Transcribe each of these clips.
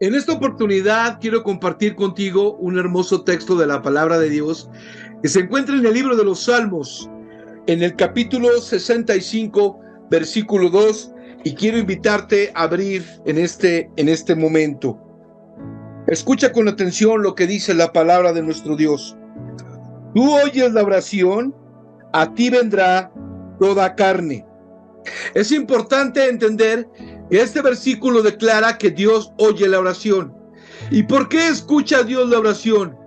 En esta oportunidad quiero compartir contigo un hermoso texto de la palabra de Dios que se encuentra en el libro de los Salmos, en el capítulo 65, versículo 2, y quiero invitarte a abrir en este momento. Escucha con atención lo que dice la palabra de nuestro Dios. Tú oyes la oración, a ti vendrá toda carne. Es importante entender que este versículo declara que Dios oye la oración. ¿Y por qué escucha Dios la oración?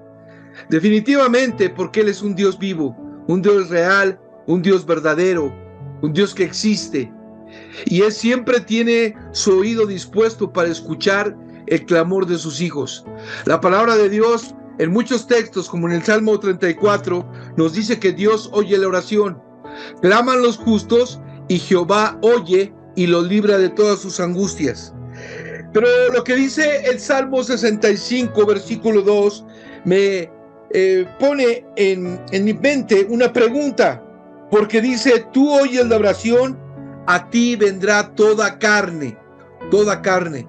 Definitivamente porque Él es un Dios vivo, un Dios real, un Dios verdadero, un Dios que existe. Y Él siempre tiene su oído dispuesto para escuchar el clamor de sus hijos. La palabra de Dios en muchos textos, como en el Salmo 34, nos dice que Dios oye la oración. Claman los justos y Jehová oye y los libra de todas sus angustias. Pero lo que dice el Salmo 65, versículo 2, me pone en mi mente una pregunta, porque dice, tú oyes la oración, a ti vendrá toda carne, toda carne.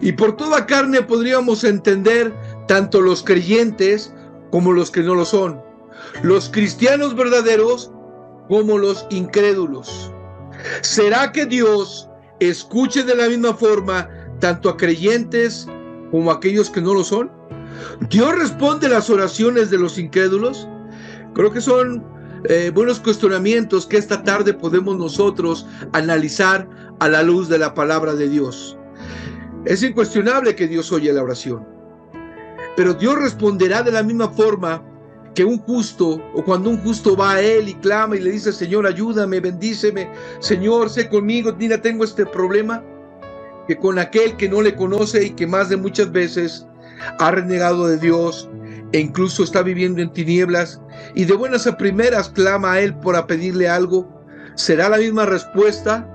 Y por toda carne podríamos entender tanto los creyentes como los que no lo son, los cristianos verdaderos como los incrédulos. ¿Será que Dios escuche de la misma forma tanto a creyentes como a aquellos que no lo son? ¿Dios responde las oraciones de los incrédulos? Creo que son buenos cuestionamientos que esta tarde podemos nosotros analizar a la luz de la palabra de Dios. Es incuestionable que Dios oye la oración, pero Dios responderá de la misma forma que un justo, o cuando un justo va a Él y clama y le dice, Señor, ayúdame, bendíceme, Señor, sé conmigo, mira, tengo este problema, que con aquel que no le conoce y que más de muchas veces ha renegado de Dios e incluso está viviendo en tinieblas y de buenas a primeras clama a Él para pedirle algo, ¿será la misma respuesta?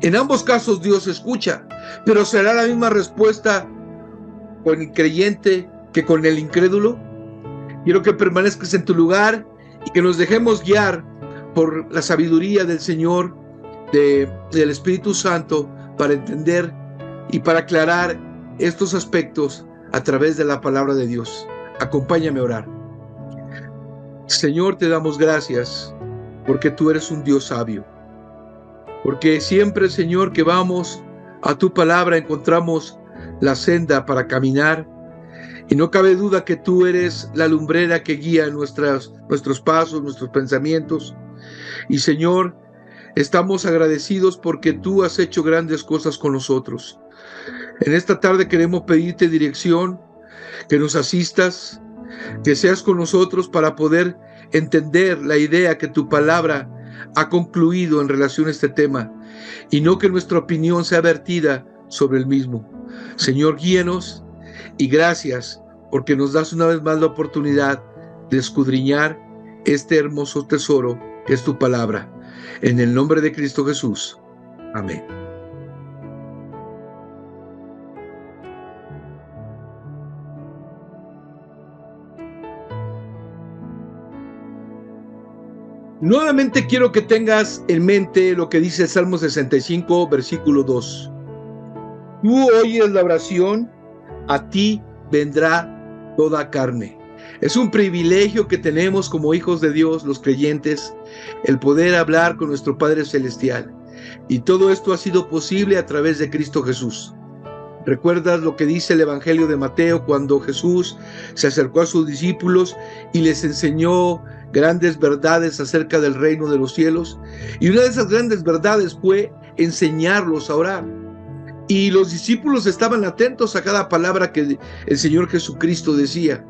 En ambos casos Dios escucha, pero ¿será la misma respuesta con el creyente que con el incrédulo? Quiero que permanezcas en tu lugar y que nos dejemos guiar por la sabiduría del Señor, del Espíritu Santo, para entender y para aclarar estos aspectos a través de la palabra de Dios. Acompáñame a orar. Señor, te damos gracias porque tú eres un Dios sabio. Porque siempre, Señor, que vamos a tu palabra encontramos la senda para caminar. Y no cabe duda que tú eres la lumbrera que guía nuestros pasos, nuestros pensamientos. Y Señor, estamos agradecidos porque tú has hecho grandes cosas con nosotros. En esta tarde queremos pedirte dirección, que nos asistas, que seas con nosotros para poder entender la idea que tu palabra ha concluido en relación a este tema y no que nuestra opinión sea vertida sobre el mismo. Señor, guíenos y gracias porque nos das una vez más la oportunidad de escudriñar este hermoso tesoro que es tu palabra. En el nombre de Cristo Jesús. Amén. Nuevamente quiero que tengas en mente lo que dice el Salmo 65, versículo 2. Tú oyes la oración, a ti vendrá toda carne. Es un privilegio que tenemos como hijos de Dios, los creyentes, el poder hablar con nuestro Padre Celestial. Y todo esto ha sido posible a través de Cristo Jesús. ¿Recuerdas lo que dice el Evangelio de Mateo cuando Jesús se acercó a sus discípulos y les enseñó grandes verdades acerca del reino de los cielos? Y una de esas grandes verdades fue enseñarlos a orar. Y los discípulos estaban atentos a cada palabra que el Señor Jesucristo decía.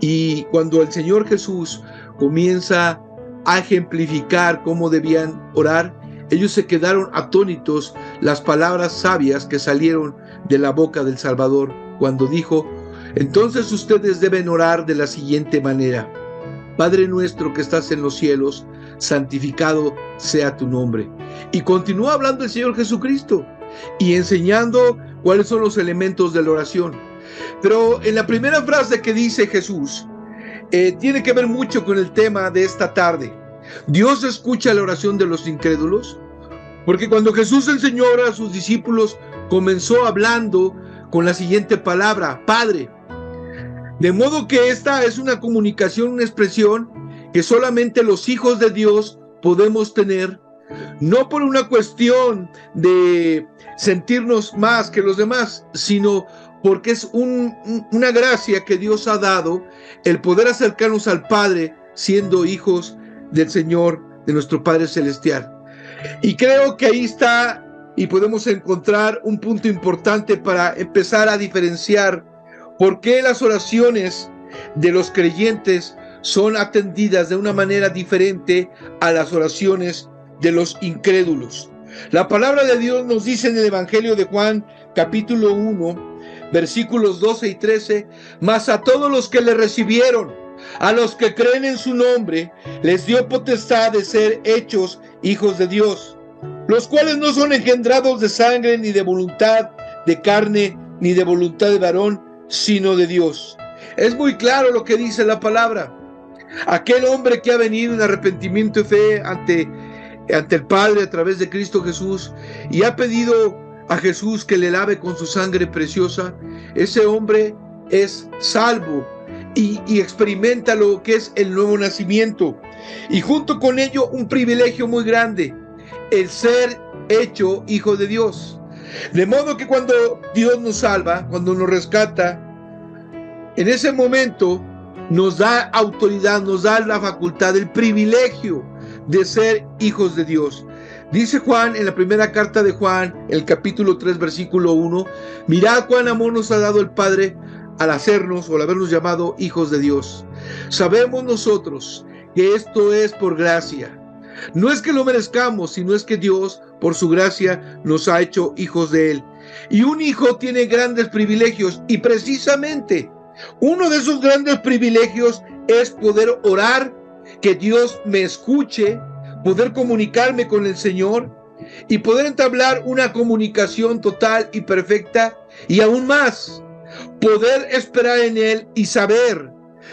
Y cuando el Señor Jesús comienza a ejemplificar cómo debían orar, ellos se quedaron atónitos las palabras sabias que salieron de la boca del Salvador cuando dijo, entonces ustedes deben orar de la siguiente manera: Padre nuestro que estás en los cielos, santificado sea tu nombre. Y continúa hablando el Señor Jesucristo y enseñando cuáles son los elementos de la oración. Pero en la primera frase que dice Jesús, tiene que ver mucho con el tema de esta tarde. ¿Dios escucha la oración de los incrédulos? Porque cuando Jesús enseñó a sus discípulos, comenzó hablando con la siguiente palabra: Padre. De modo que esta es una comunicación, una expresión que solamente los hijos de Dios podemos tener, no por una cuestión de sentirnos más que los demás, sino porque es una gracia que Dios ha dado, el poder acercarnos al Padre siendo hijos del Señor, de nuestro Padre Celestial. Y creo que ahí está, y podemos encontrar un punto importante para empezar a diferenciar por qué las oraciones de los creyentes son atendidas de una manera diferente a las oraciones de los incrédulos. La palabra de Dios nos dice en el Evangelio de Juan, capítulo 1, versículos 12 y 13: mas a todos los que le recibieron, a los que creen en su nombre, les dio potestad de ser hechos hijos de Dios, los cuales no son engendrados de sangre, ni de voluntad de carne, ni de voluntad de varón, sino de Dios. Es muy claro lo que dice la palabra. Aquel hombre que ha venido en arrepentimiento y fe ante el Padre a través de Cristo Jesús y ha pedido a Jesús que le lave con su sangre preciosa, ese hombre es salvo y experimenta lo que es el nuevo nacimiento, y junto con ello un privilegio muy grande, el ser hecho hijo de Dios. De modo que cuando Dios nos salva, cuando nos rescata, en ese momento nos da autoridad, nos da la facultad, el privilegio de ser hijos de Dios. Dice Juan en la primera carta de Juan, el capítulo 3, versículo 1: mirad cuán amor nos ha dado el Padre al hacernos o al habernos llamado hijos de Dios. Sabemos nosotros que esto es por gracia. No es que lo merezcamos, sino es que Dios, por su gracia, nos ha hecho hijos de Él. Y un hijo tiene grandes privilegios, y precisamente uno de esos grandes privilegios es poder orar, que Dios me escuche, poder comunicarme con el Señor y poder entablar una comunicación total y perfecta, y aún más, poder esperar en Él y saber,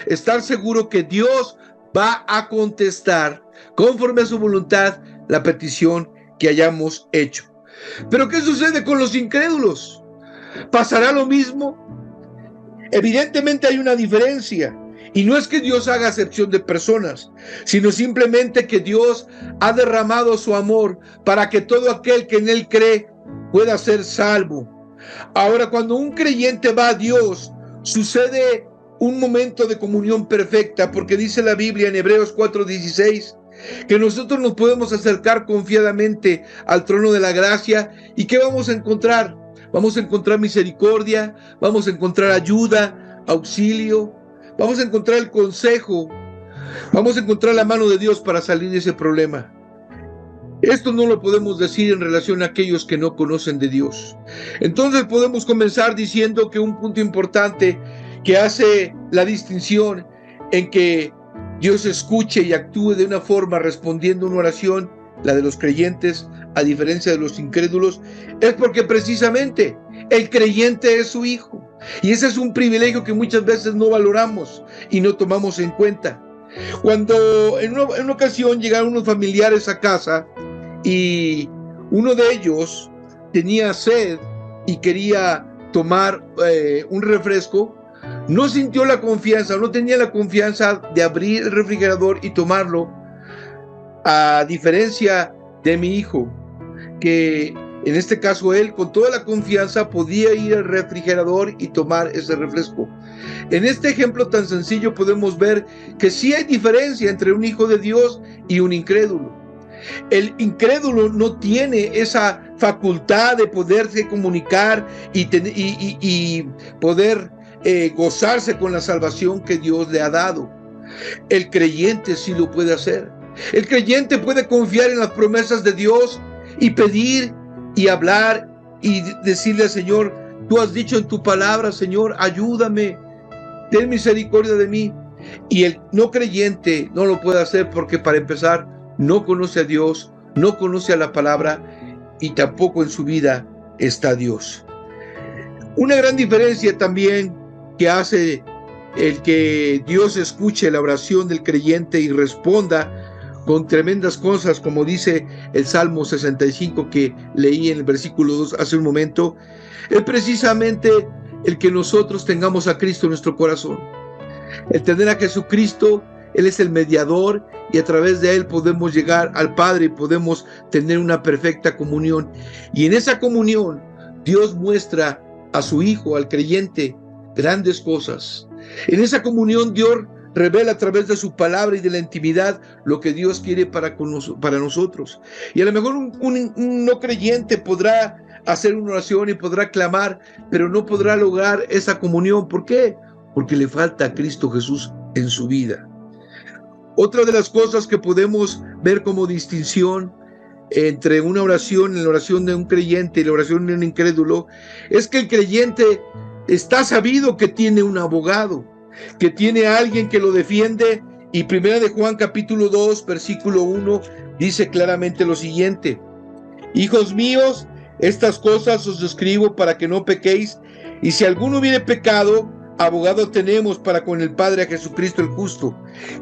estar seguro que Dios va a contestar conforme a su voluntad la petición que hayamos hecho. Pero ¿qué sucede con los incrédulos? ¿Pasará lo mismo? Evidentemente hay una diferencia, y no es que Dios haga acepción de personas, sino simplemente que Dios ha derramado su amor para que todo aquel que en Él cree pueda ser salvo. Ahora, cuando un creyente va a Dios, sucede un momento de comunión perfecta, porque dice la Biblia en Hebreos 4:16 que nosotros nos podemos acercar confiadamente al trono de la gracia. ¿Y qué vamos a encontrar? Vamos a encontrar misericordia, vamos a encontrar ayuda, auxilio, vamos a encontrar el consejo, vamos a encontrar la mano de Dios para salir de ese problema. Esto no lo podemos decir en relación a aquellos que no conocen de Dios. Entonces podemos comenzar diciendo que un punto importante que hace la distinción en que Dios escuche y actúe de una forma respondiendo una oración, la de los creyentes, a diferencia de los incrédulos, es porque precisamente el creyente es su hijo. Y ese es un privilegio que muchas veces no valoramos y no tomamos en cuenta. Cuando en una ocasión llegaron unos familiares a casa y uno de ellos tenía sed y quería tomar un refresco, no sintió la confianza, no tenía la confianza de abrir el refrigerador y tomarlo, a diferencia de mi hijo, que en este caso él con toda la confianza podía ir al refrigerador y tomar ese refresco. En este ejemplo tan sencillo podemos ver que sí hay diferencia entre un hijo de Dios y un incrédulo. El incrédulo no tiene esa facultad de poderse comunicar y poder gozarse con la salvación que Dios le ha dado. El creyente sí lo puede hacer. El creyente puede confiar en las promesas de Dios y pedir y hablar y decirle al Señor: tú has dicho en tu palabra, Señor, ayúdame, ten misericordia de mí. Y el no creyente no lo puede hacer porque, para empezar, no conoce a Dios, no conoce a la palabra, y tampoco en su vida está Dios. Una gran diferencia también que hace el que Dios escuche la oración del creyente y responda con tremendas cosas, como dice el Salmo 65 que leí en el versículo 2 hace un momento, es precisamente el que nosotros tengamos a Cristo en nuestro corazón. El tener a Jesucristo, Él es el mediador y a través de Él podemos llegar al Padre y podemos tener una perfecta comunión. Y en esa comunión Dios muestra a su Hijo, al creyente, grandes cosas. En esa comunión Dios revela a través de su palabra y de la intimidad lo que Dios quiere para nosotros. Y a lo mejor un no creyente podrá hacer una oración y podrá clamar, pero no podrá lograr esa comunión. ¿Por qué? Porque le falta a Cristo Jesús en su vida. Otra de las cosas que podemos ver como distinción entre una oración, la oración de un creyente y la oración de un incrédulo, es que el creyente está sabido que tiene un abogado, que tiene a alguien que lo defiende, y 1 de Juan capítulo 2 versículo 1 dice claramente lo siguiente: hijos míos, estas cosas os escribo para que no pequéis, y si alguno hubiere pecado, abogado tenemos para con el Padre, a Jesucristo el justo.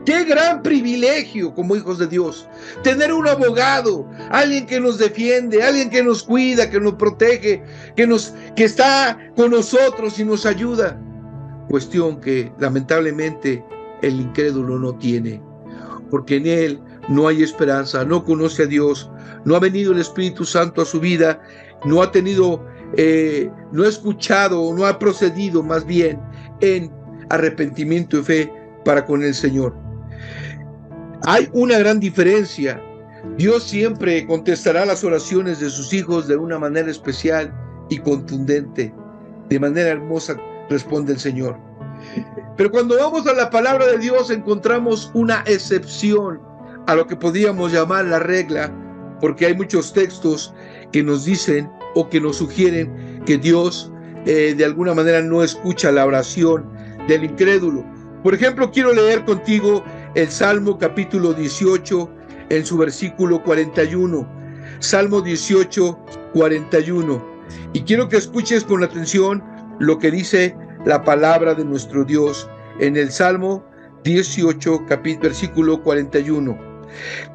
Qué gran privilegio como hijos de Dios, tener un abogado, alguien que nos defiende, alguien que nos cuida, que nos protege, que está con nosotros y nos ayuda. Cuestión que lamentablemente el incrédulo no tiene, porque en él no hay esperanza, no conoce a Dios, no ha venido el Espíritu Santo a su vida, no ha tenido, no ha escuchado, no ha procedido más bien en arrepentimiento y fe para con el Señor. Hay una gran diferencia. Dios siempre contestará las oraciones de sus hijos de una manera especial y contundente. De manera hermosa responde el Señor. Pero cuando vamos a la palabra de Dios encontramos una excepción a lo que podríamos llamar la regla, porque hay muchos textos que nos dicen o que nos sugieren que Dios de alguna manera no escucha la oración del incrédulo. Por ejemplo, quiero leer contigo el Salmo capítulo 18 en su versículo 41. Salmo 18, 41. Y quiero que escuches con atención lo que dice la palabra de nuestro Dios en el Salmo 18, versículo 41.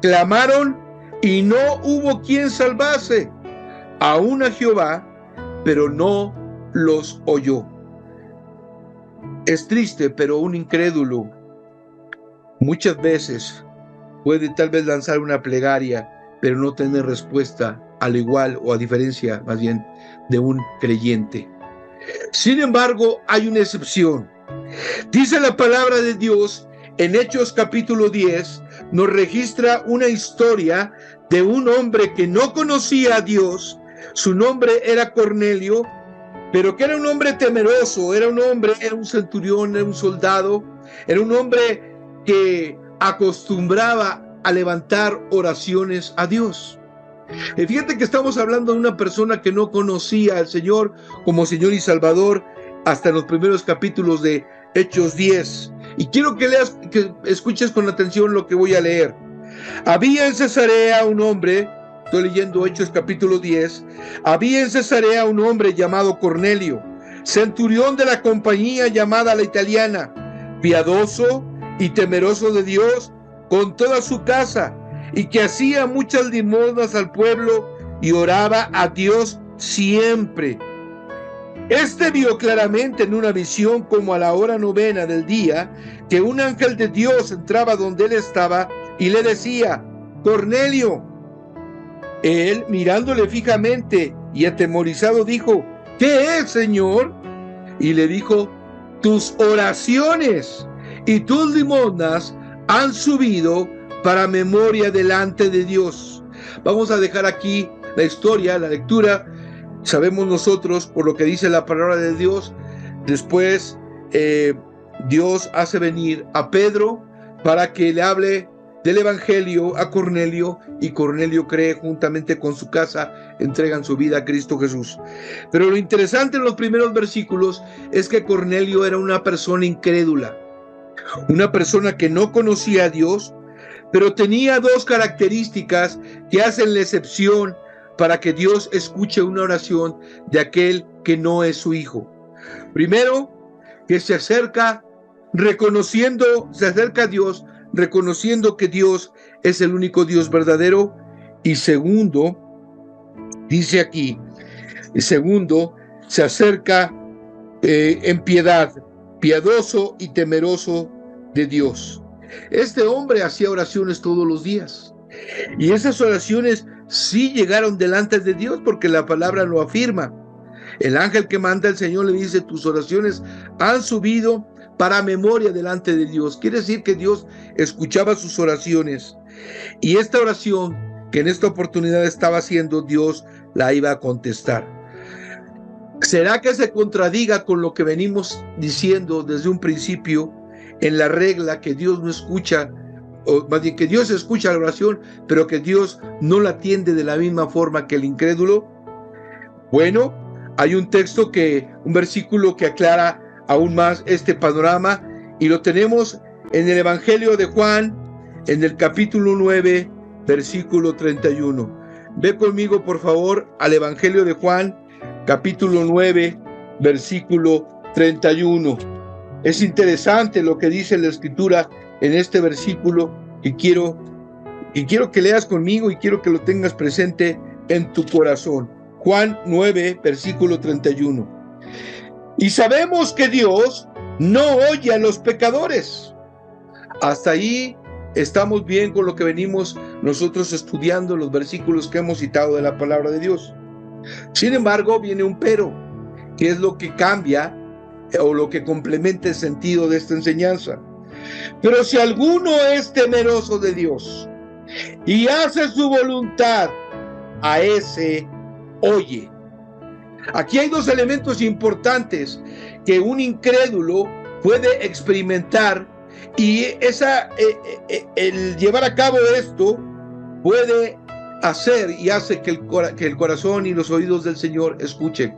Clamaron y no hubo quien salvase, aún a Jehová, pero no los oyó. Es triste, pero un incrédulo muchas veces puede tal vez lanzar una plegaria, pero no tener respuesta, al igual o a diferencia más bien de un creyente. Sin embargo, hay una excepción. Dice la palabra de Dios en Hechos capítulo 10, nos registra una historia de un hombre que no conocía a Dios. Su nombre era Cornelio, pero que era un hombre temeroso, era un centurión, era un soldado, era un hombre que acostumbraba a levantar oraciones a Dios. Y fíjate que estamos hablando de una persona que no conocía al Señor como Señor y Salvador hasta los primeros capítulos de Hechos 10. Y quiero que leas, que escuches con atención lo que voy a leer. Había en Cesarea un hombre, estoy leyendo Hechos capítulo 10, había en Cesarea un hombre llamado Cornelio, centurión de la compañía llamada La Italiana, piadoso y temeroso de Dios con toda su casa, y que hacía muchas limosnas al pueblo y oraba a Dios siempre. Este vio claramente en una visión, como a la hora 9 del día, que un ángel de Dios entraba donde él estaba y le decía: Cornelio. Él, mirándole fijamente y atemorizado, dijo: ¿qué es, Señor? Y le dijo: tus oraciones y tus limosnas han subido para memoria delante de Dios. Vamos a dejar aquí la historia, la lectura. Sabemos nosotros, por lo que dice la palabra de Dios, después Dios hace venir a Pedro para que le hable del evangelio a Cornelio, y Cornelio cree, juntamente con su casa, entregan su vida a Cristo Jesús. Pero lo interesante en los primeros versículos es que Cornelio era una persona incrédula, una persona que no conocía a Dios, pero tenía dos características que hacen la excepción para que Dios escuche una oración de aquel que no es su hijo. Primero, que se acerca a Dios reconociendo que Dios es el único Dios verdadero. Y segundo, dice aquí, segundo, se acerca en piedad, piadoso y temeroso de Dios. Este hombre hacía oraciones todos los días. Y esas oraciones sí llegaron delante de Dios, porque la palabra lo afirma. El ángel que manda el Señor le dice: tus oraciones han subido para memoria delante de Dios. Quiere decir que Dios escuchaba sus oraciones. Y esta oración que en esta oportunidad estaba haciendo, Dios la iba a contestar. ¿Será que se contradiga con lo que venimos diciendo desde un principio en la regla que Dios no escucha, o más bien que Dios escucha la oración, pero que Dios no la atiende de la misma forma que el incrédulo? Bueno, hay un versículo que aclara aún más este panorama, y lo tenemos en el Evangelio de Juan, en el capítulo 9, versículo 31. Ve conmigo, por favor, al Evangelio de Juan, capítulo 9, versículo 31. Es interesante lo que dice la Escritura en este versículo, y quiero que leas conmigo y quiero que lo tengas presente en tu corazón. Juan 9, versículo 31. Y sabemos que Dios no oye a los pecadores. Hasta ahí estamos bien con lo que venimos nosotros estudiando, los versículos que hemos citado de la palabra de Dios. Sin embargo, viene un pero, que es lo que cambia o lo que complementa el sentido de esta enseñanza. Pero si alguno es temeroso de Dios y hace su voluntad, a ese oye. Aquí hay dos elementos importantes que un incrédulo puede experimentar, y el llevar a cabo esto puede hacer y hace que el corazón y los oídos del Señor escuchen.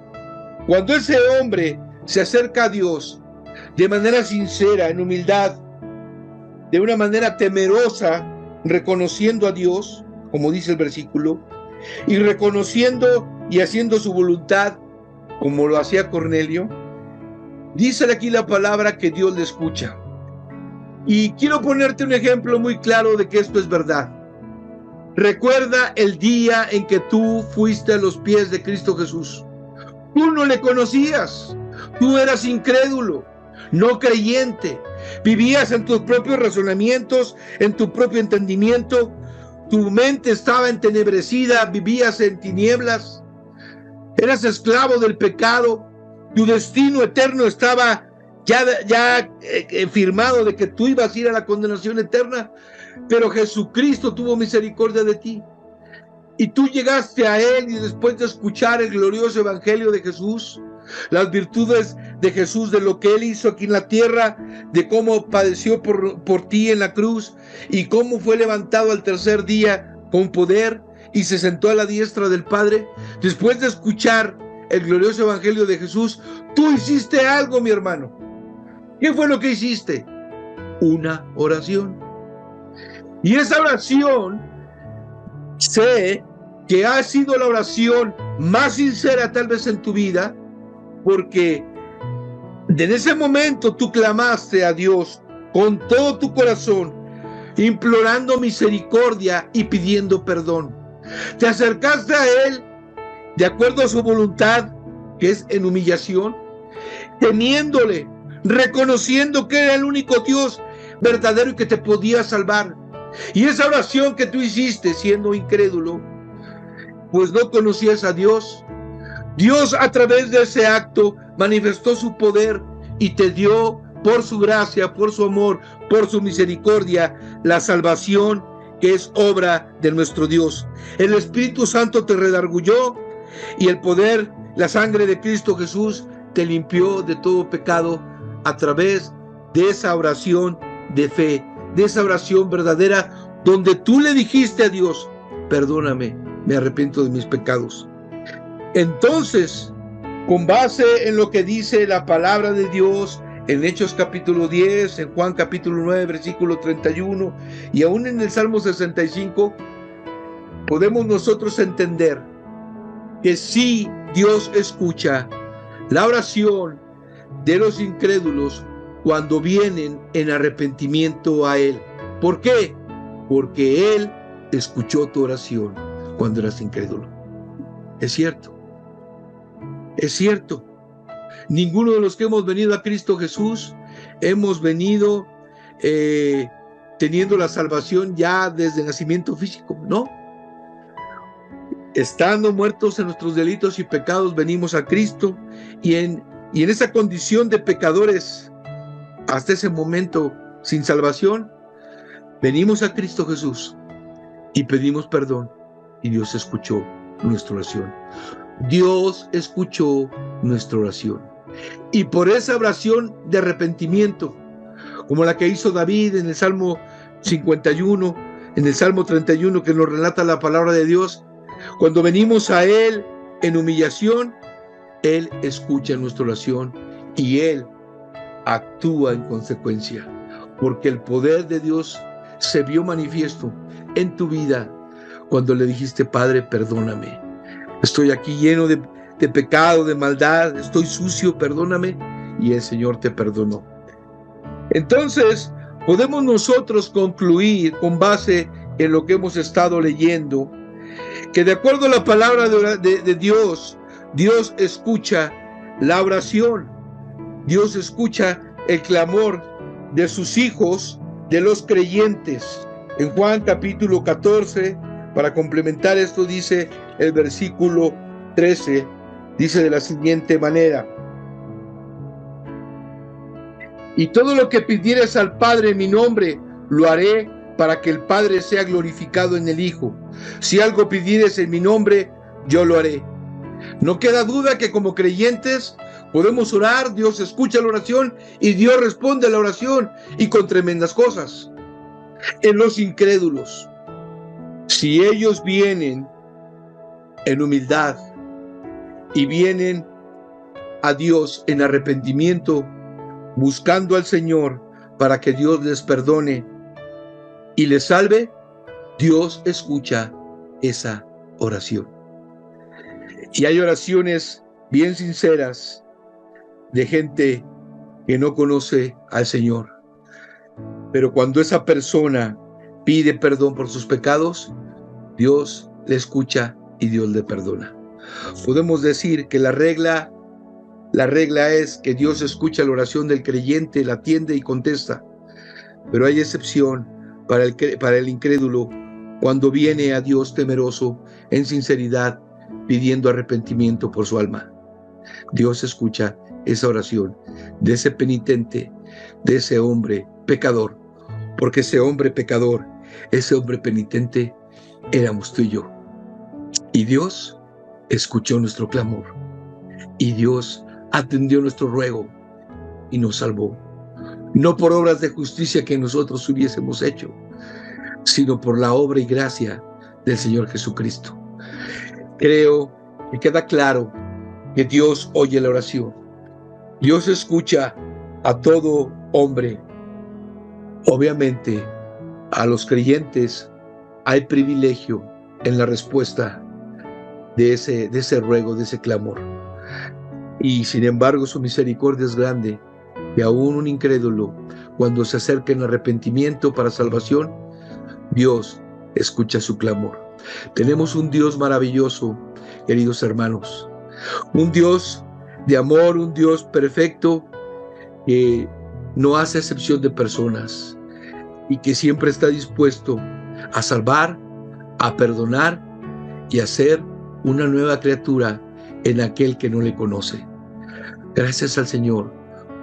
Cuando ese hombre se acerca a Dios de manera sincera, en humildad, de una manera temerosa, reconociendo a Dios, como dice el versículo, y reconociendo y haciendo su voluntad, como lo hacía Cornelio, dice aquí la palabra que Dios le escucha. Y quiero ponerte un ejemplo muy claro de que esto es verdad. Recuerda el día en que tú fuiste a los pies de Cristo Jesús. Tú no le conocías, tú eras incrédulo, no creyente, vivías en tus propios razonamientos, en tu propio entendimiento, tu mente estaba entenebrecida, vivías en tinieblas, eras esclavo del pecado, tu destino eterno estaba ya firmado de que tú ibas a ir a la condenación eterna, pero Jesucristo tuvo misericordia de ti. Y tú llegaste a Él, y después de escuchar el glorioso evangelio de Jesús, las virtudes de Jesús, de lo que Él hizo aquí en la tierra, de cómo padeció por ti en la cruz, y cómo fue levantado al tercer día con poder y se sentó a la diestra del Padre, después de escuchar el glorioso evangelio de Jesús, tú hiciste algo, mi hermano. ¿Qué fue lo que hiciste? Una oración. Y esa oración, sé que ha sido la oración más sincera tal vez en tu vida, porque en ese momento tú clamaste a Dios con todo tu corazón, implorando misericordia y pidiendo perdón. Te acercaste a Él de acuerdo a su voluntad, que es en humillación, temiéndole, reconociendo que era el único Dios verdadero y que te podía salvar. Y esa oración que tú hiciste siendo incrédulo, pues no conocías a Dios. Dios, a través de ese acto, manifestó su poder y te dio, por su gracia, por su amor, por su misericordia, la salvación que es obra de nuestro Dios. El Espíritu Santo te redarguyó, y el poder, la sangre de Cristo Jesús, te limpió de todo pecado a través de esa oración de fe, de esa oración verdadera, donde tú le dijiste a Dios: perdóname, me arrepiento de mis pecados. Entonces, con base en lo que dice la palabra de Dios en Hechos capítulo 10, en Juan capítulo 9, versículo 31, y aún en el Salmo 65, podemos nosotros entender que sí, Dios escucha la oración de los incrédulos cuando vienen en arrepentimiento a Él. ¿Por qué? Porque Él escuchó tu oración cuando eras incrédulo. Es cierto, es cierto. Ninguno de los que hemos venido a Cristo Jesús hemos venido teniendo la salvación ya desde el nacimiento físico, ¿no? Estando muertos en nuestros delitos y pecados, venimos a Cristo y en esa condición de pecadores, hasta ese momento sin salvación, venimos a Cristo Jesús y pedimos perdón y Dios escuchó nuestra oración. Dios escuchó nuestra oración. Y por esa oración de arrepentimiento, como la que hizo David en el Salmo 51, en el Salmo 31, que nos relata la palabra de Dios, cuando venimos a Él en humillación, Él escucha nuestra oración y Él actúa en consecuencia, porque el poder de Dios se vio manifiesto en tu vida cuando le dijiste: Padre, perdóname, estoy aquí lleno de pecado, de maldad, estoy sucio, perdóname, y el Señor te perdonó. Entonces, podemos nosotros concluir con base en lo que hemos estado leyendo, que de acuerdo a la palabra de Dios, Dios escucha la oración, Dios escucha el clamor de sus hijos, de los creyentes. En Juan capítulo 14, para complementar esto, dice el versículo 13, dice de la siguiente manera: y todo lo que pidieres al Padre en mi nombre, lo haré para que el Padre sea glorificado en el Hijo. Si algo pidieres en mi nombre, yo lo haré. No queda duda que como creyentes podemos orar, Dios escucha la oración y Dios responde a la oración, y con tremendas cosas. En los incrédulos, si ellos vienen en humildad y vienen a Dios en arrepentimiento, buscando al Señor para que Dios les perdone y les salve, Dios escucha esa oración. Y hay oraciones bien sinceras de gente que no conoce al Señor, pero cuando esa persona pide perdón por sus pecados, Dios le escucha y Dios le perdona. Podemos decir que la regla es que Dios escucha la oración del creyente, la atiende y contesta, pero hay excepción para el incrédulo cuando viene a Dios temeroso, en sinceridad, pidiendo arrepentimiento por su alma. Dios escucha esa oración de ese penitente, de ese hombre pecador, porque ese hombre pecador, ese hombre penitente, éramos tú y yo. Y Dios escuchó nuestro clamor, y Dios atendió nuestro ruego y nos salvó, no por obras de justicia que nosotros hubiésemos hecho, sino por la obra y gracia del Señor Jesucristo. Creo que queda claro que Dios oye la oración. Dios escucha a todo hombre. Obviamente, a los creyentes hay privilegio en la respuesta de ese ruego, de ese clamor. Y sin embargo, su misericordia es grande, y aún un incrédulo, cuando se acerca en arrepentimiento para salvación, Dios escucha su clamor. Tenemos un Dios maravilloso, queridos hermanos, un Dios de amor, un Dios perfecto, que no hace excepción de personas y que siempre está dispuesto a salvar, a perdonar y a hacer una nueva criatura en aquel que no le conoce. Gracias al Señor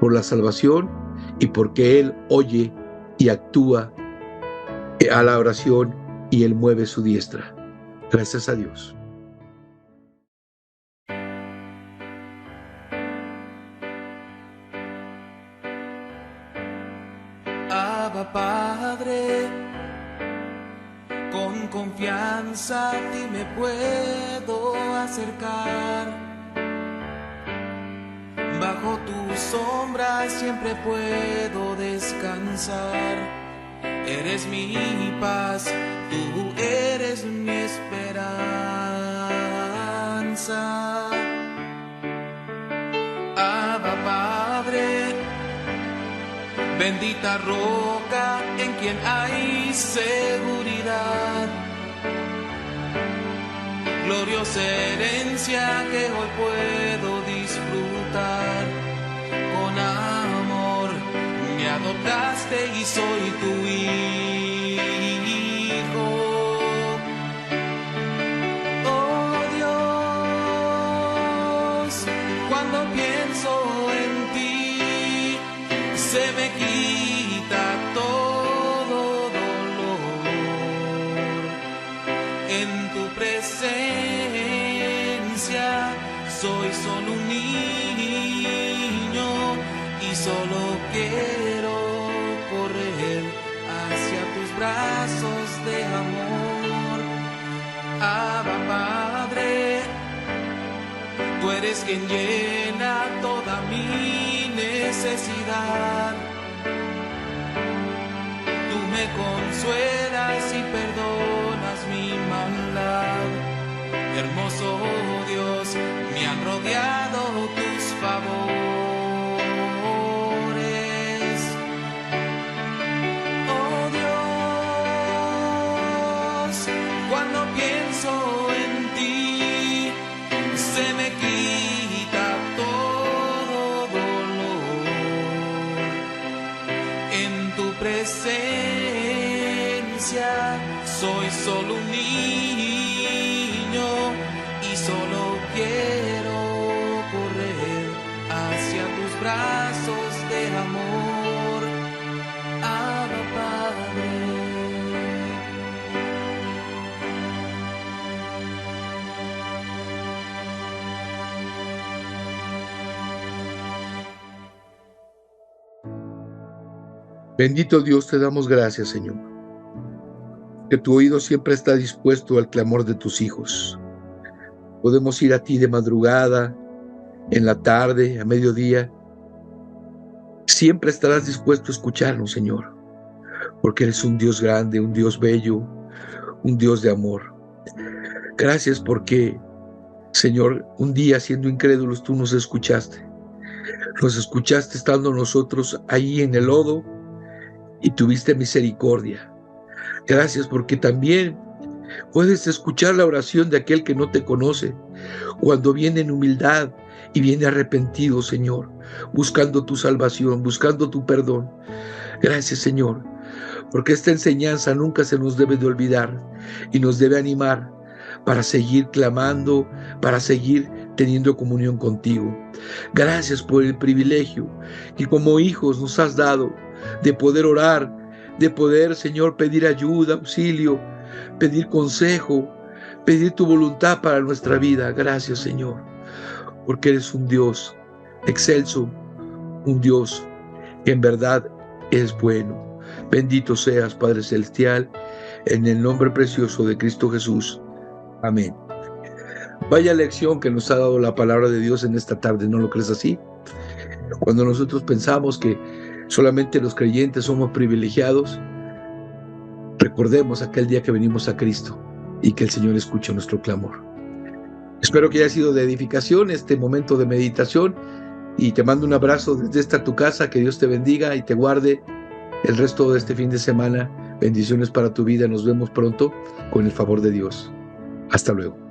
por la salvación y porque Él oye y actúa a la oración y Él mueve su diestra. Gracias a Dios. Abba Padre, con confianza a ti me puedo acercar. Bajo tu sombra siempre puedo descansar. Eres mi paz, tú eres mi esperanza. Abba Padre, bendita roca en quien hay seguridad, gloriosa herencia que hoy puedo disfrutar. Con amor me adoptaste y soy tu hijo. Oh Dios, cuando pienso en ti, se me quita todo dolor. En tu presencia soy solo un niño y solo quiero correr hacia tus brazos de amor. Abba Padre, tú eres quien llena toda mi necesidad. Tú me consuelas y perdonas mi maldad. Hermoso Dios, me han rodeado tus favores. Oh Dios, cuando pienso en ti, se me quita todo dolor. En tu presencia soy solo un niño y solo quiero correr hacia tus brazos de amor. Abba Padre. Bendito Dios, te damos gracias, Señor, que tu oído siempre está dispuesto al clamor de tus hijos. Podemos ir a ti de madrugada, en la tarde, a mediodía. Siempre estarás dispuesto a escucharnos, Señor, porque eres un Dios grande, un Dios bello, un Dios de amor. Gracias porque, Señor, un día siendo incrédulos tú nos escuchaste. Nos escuchaste estando nosotros ahí en el lodo y tuviste misericordia. Gracias porque también puedes escuchar la oración de aquel que no te conoce, cuando viene en humildad y viene arrepentido, Señor, buscando tu salvación, buscando tu perdón. Gracias, Señor, porque esta enseñanza nunca se nos debe de olvidar y nos debe animar para seguir clamando, para seguir teniendo comunión contigo. Gracias por el privilegio que como hijos nos has dado de poder orar, de poder, Señor, pedir ayuda, auxilio, pedir consejo, pedir tu voluntad para nuestra vida. Gracias, Señor, porque eres un Dios excelso, un Dios que en verdad es bueno. Bendito seas, Padre Celestial, en el nombre precioso de Cristo Jesús. Amén. Vaya lección que nos ha dado la palabra de Dios en esta tarde, ¿no lo crees así? Cuando nosotros pensamos que solamente los creyentes somos privilegiados, recordemos aquel día que venimos a Cristo y que el Señor escuche nuestro clamor. Espero que haya sido de edificación este momento de meditación y te mando un abrazo desde esta tu casa. Que Dios te bendiga y te guarde el resto de este fin de semana. Bendiciones para tu vida. Nos vemos pronto con el favor de Dios. Hasta luego.